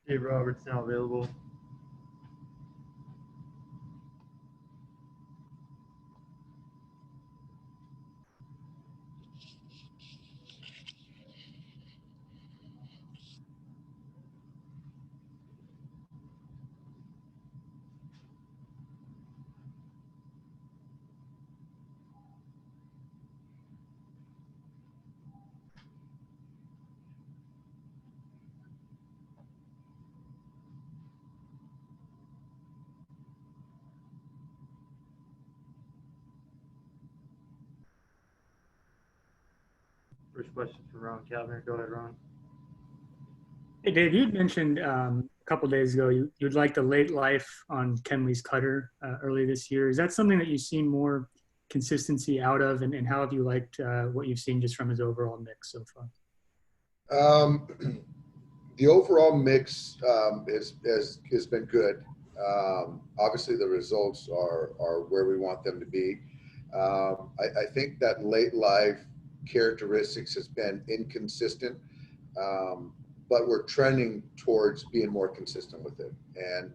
Dave Roberts now available. First question from Ron Calvin. Go ahead, Ron. Hey, Dave, you'd mentioned a couple days ago you'd like the late life on Kenley's cutter early this year. Is that something that you've seen more consistency out of, and how have you liked what you've seen just from his overall mix so far? The overall mix has been good. Obviously, the results are where we want them to be. I think that late life characteristics has been inconsistent, but we're trending towards being more consistent with it. And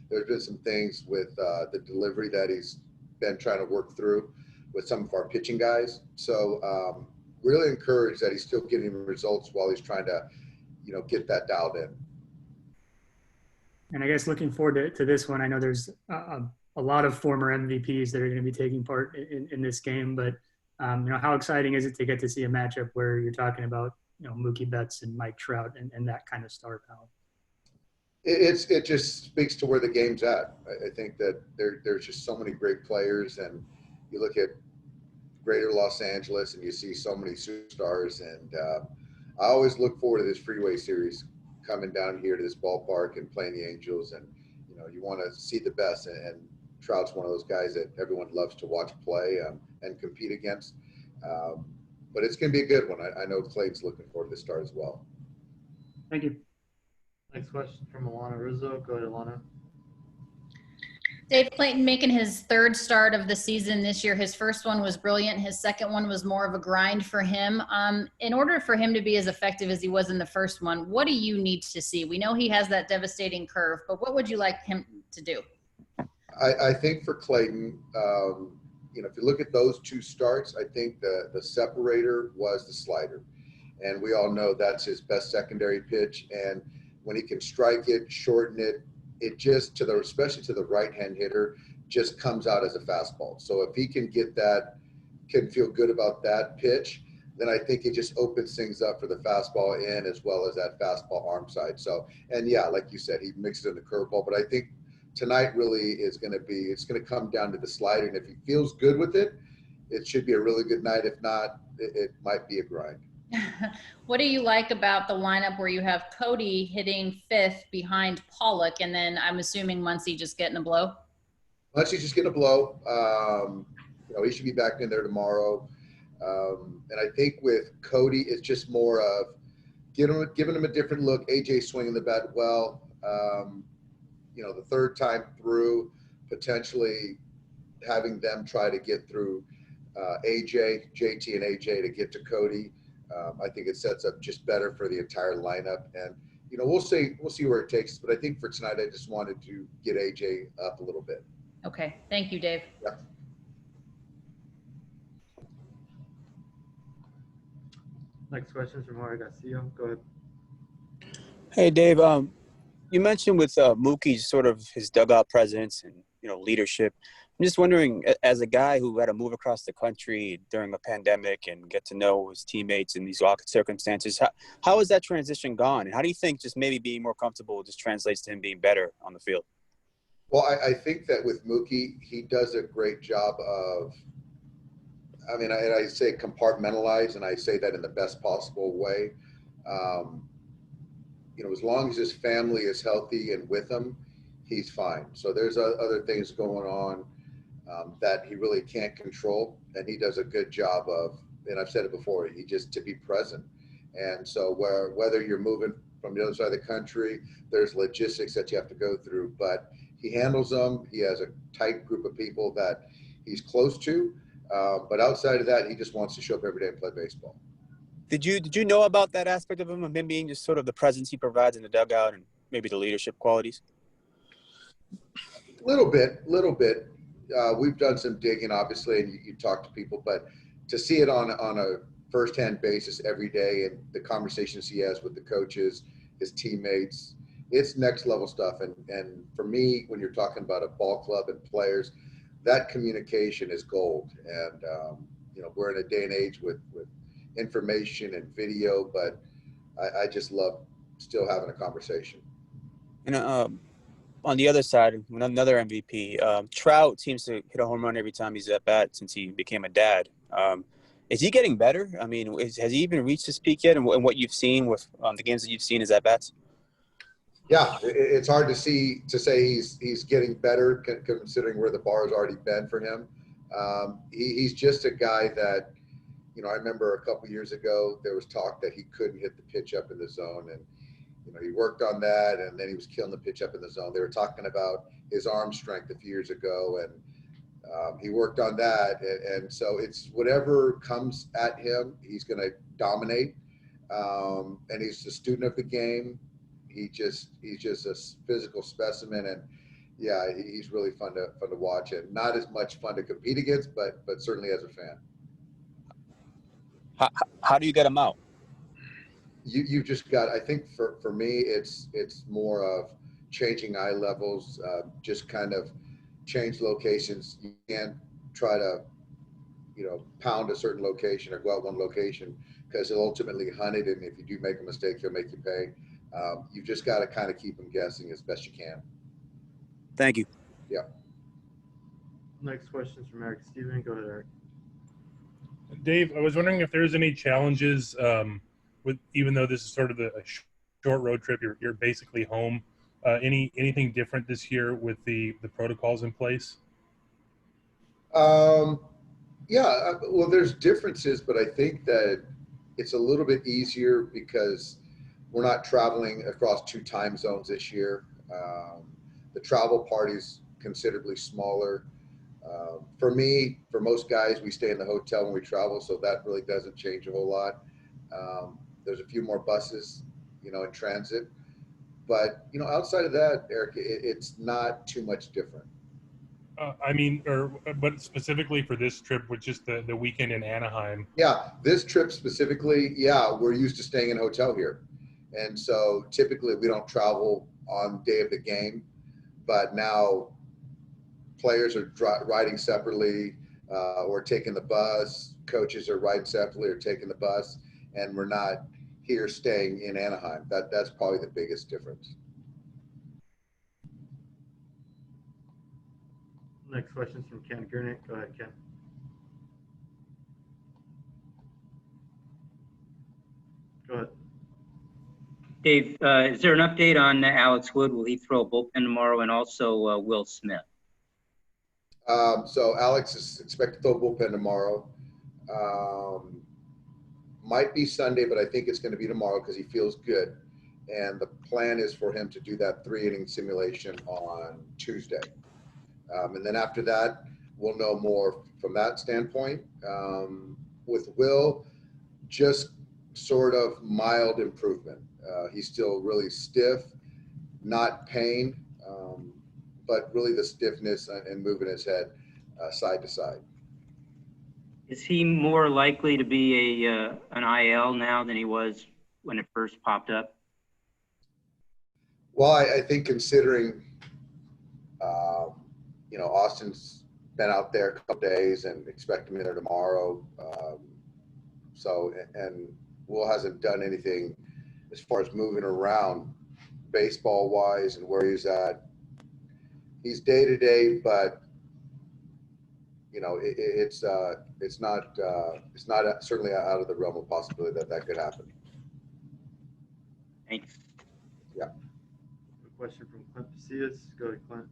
there's been some things with the delivery that he's been trying to work through with some of our pitching guys. So really encouraged that he's still getting results while he's trying to, get that dialed in. And I guess looking forward to this one, I know there's a lot of former MVPs that are going to be taking part in this game, but how exciting is it to get to see a matchup where you're talking about, Mookie Betts and Mike Trout and that kind of star power? It just speaks to where the game's at. I think that there's just so many great players, and you look at greater Los Angeles and you see so many superstars, and I always look forward to this Freeway Series coming down here to this ballpark and playing the Angels, and you want to see the best, and Trout's one of those guys that everyone loves to watch play and compete against. But it's going to be a good one. I know Clayton's looking forward to the start as well. Thank you. Next question from Alana Rizzo. Go ahead, Alana. Dave, Clayton making his third start of the season this year. His first one was brilliant. His second one was more of a grind for him. In order for him to be as effective as he was in the first one, what do you need to see? We know he has that devastating curve, but what would you like him to do? I think for Clayton, if you look at those two starts, I think the separator was the slider. And we all know that's his best secondary pitch. And when he can strike it, shorten it, it just, especially to the right-hand hitter, just comes out as a fastball. So if he can get that, can feel good about that pitch, then I think it just opens things up for the fastball in as well as that fastball arm side. So, and yeah, like you said, he mixes in the curveball, but I think tonight really is going to be, it's going to come down to the slider. And if he feels good with it, it should be a really good night. If not, it might be a grind. What do you like about the lineup where you have Cody hitting fifth behind Pollock, and then I'm assuming Muncy just getting a blow? Muncy's just getting a blow. He should be back in there tomorrow. And I think with Cody, it's just more of giving him a different look. AJ swinging the bat well. The third time through, potentially having them try to get through JT and AJ to get to Cody. I think it sets up just better for the entire lineup. And, we'll see where it takes us. But I think for tonight, I just wanted to get AJ up a little bit. Okay. Thank you, Dave. Yeah. Next question from Jorge Garcia. Go ahead. Hey, Dave. You mentioned with Mookie's sort of his dugout presence and, leadership. I'm just wondering, as a guy who had to move across the country during a pandemic and get to know his teammates in these awkward circumstances, how has that transition gone? And how do you think just maybe being more comfortable just translates to him being better on the field? Well, I think that with Mookie, he does a great job of, I say compartmentalize, and I say that in the best possible way. As long as his family is healthy and with him, he's fine. So there's other things going on that he really can't control, and he does a good job of, and I've said it before, to be present. And so whether you're moving from the other side of the country, there's logistics that you have to go through, but he handles them. He has a tight group of people that he's close to, but outside of that, he just wants to show up every day and play baseball. Did you know about that aspect of him being just sort of the presence he provides in the dugout and maybe the leadership qualities? Little bit. We've done some digging, obviously, and you talk to people, but to see it on a firsthand basis every day and the conversations he has with the coaches, his teammates, it's next level stuff. And for me, when you're talking about a ball club and players, that communication is gold. And, we're in a day and age with information and video, but I just love still having a conversation. And on the other side, another MVP, Trout seems to hit a home run every time he's at bat since he became a dad. Is he getting better? I mean, has he even reached his peak yet? And what you've seen with the games that you've seen is at bats? Yeah, it's hard to say he's getting better considering where the bar has already been for him. He's just a guy that, I remember a couple years ago there was talk that he couldn't hit the pitch up in the zone, and he worked on that, and then he was killing the pitch up in the zone. They were talking about his arm strength a few years ago, and he worked on that, and so it's whatever comes at him, he's going to dominate, and he's a student of the game. He's just a physical specimen, and yeah, he's really fun to watch, and not as much fun to compete against, but certainly as a fan. How do you get him out? You've just got, I think for me, it's more of changing eye levels, just kind of change locations. You can't try to, pound a certain location or go out one location because he'll ultimately hunt it. And if you do make a mistake, he'll make you pay. You've just got to kind of keep him guessing as best you can. Thank you. Yeah. Next question is from Eric Steven. Go ahead, Eric. Dave, I was wondering if there's any challenges with, even though this is sort of a short road trip, you're basically home. Anything different this year with the protocols in place? Yeah, well, there's differences, but I think that it's a little bit easier because we're not traveling across 2 time zones this year. The travel party's considerably smaller. For me, for most guys, we stay in the hotel when we travel, so that really doesn't change a whole lot. There's a few more buses, in transit. But, outside of that, Eric, it's not too much different. But specifically for this trip with just the weekend in Anaheim. Yeah, this trip specifically, we're used to staying in a hotel here. And so typically we don't travel on day of the game, but now players are riding separately or taking the bus. Coaches are riding separately or taking the bus, and we're not here staying in Anaheim. That's probably the biggest difference. Next question is from Ken Gurnick. Go ahead, Ken. Go ahead. Dave, is there an update on Alex Wood? Will he throw a bullpen tomorrow? And also Will Smith? So Alex is expected to throw a bullpen tomorrow. Might be Sunday, but I think it's going to be tomorrow because he feels good. And the plan is for him to do that 3-inning simulation on Tuesday. And then after that, we'll know more from that standpoint. With Will, just sort of mild improvement. He's still really stiff, not pain, but really the stiffness and moving his head side to side. Is he more likely to be an IL now than he was when it first popped up? Well, I think considering, Austin's been out there a couple days and expect him in there tomorrow. And Will hasn't done anything as far as moving around baseball wise and where he's at. He's day to day, but it's not certainly out of the realm of possibility that could happen. Thanks. Yeah. A question from Clint Pasillas. Go ahead, Clint.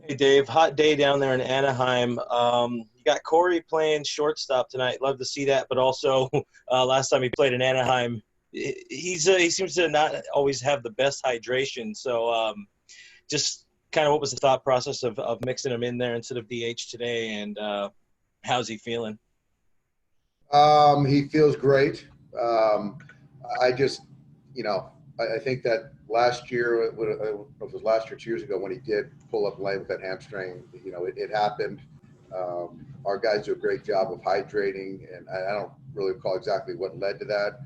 Hey, Dave. Hot day down there in Anaheim. You got Corey playing shortstop tonight. Love to see that. But also, last time he played in Anaheim, he seems to not always have the best hydration. So just kind of what was the thought process of mixing him in there instead of DH today, and how's he feeling? He feels great. I just, I think that last year, it was last year, 2 years ago, when he did pull up lane with that hamstring, you know, it happened. Our guys do a great job of hydrating, and I don't really recall exactly what led to that.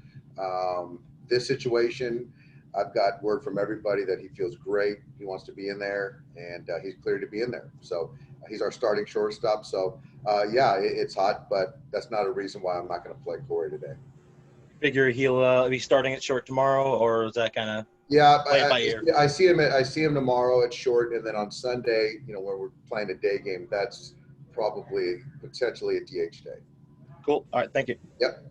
This situation, I've got word from everybody that he feels great. He wants to be in there, and he's cleared to be in there. So he's our starting shortstop. So yeah, it's hot, but that's not a reason why I'm not going to play Corey today. Figure he'll be starting at short tomorrow, or is that kind of Yeah, play it by ear? I see him tomorrow at short, and then on Sunday, you know, when we're playing a day game, that's probably potentially a DH day. Cool. All right. Thank you. Yep.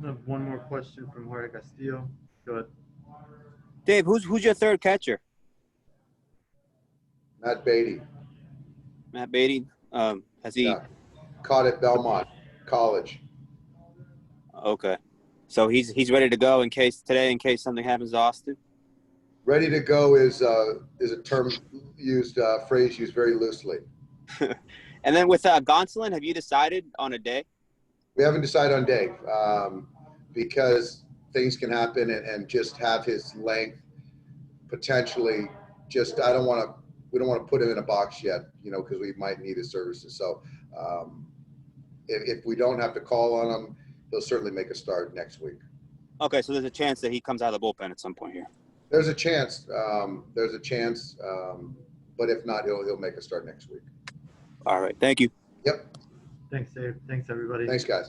I have one more question from Jorge Castillo. Go ahead. Dave, who's your third catcher? Matt Beatty. Matt Beatty. Has he? Yeah. Caught at Belmont College. Okay. So he's ready to go in case something happens to Austin? Ready to go is a term used, phrase used very loosely. And then with Gonsolin, have you decided on a day? We haven't decided on day because things can happen and just have his length potentially just, we don't want to put him in a box yet, you know, because we might need his services. So if we don't have to call on him, he'll certainly make a start next week. Okay, so there's a chance that he comes out of the bullpen at some point here. There's a chance. But if not, he'll make a start next week. All right, thank you. Yep. Thanks, Dave. Thanks, everybody. Thanks, guys.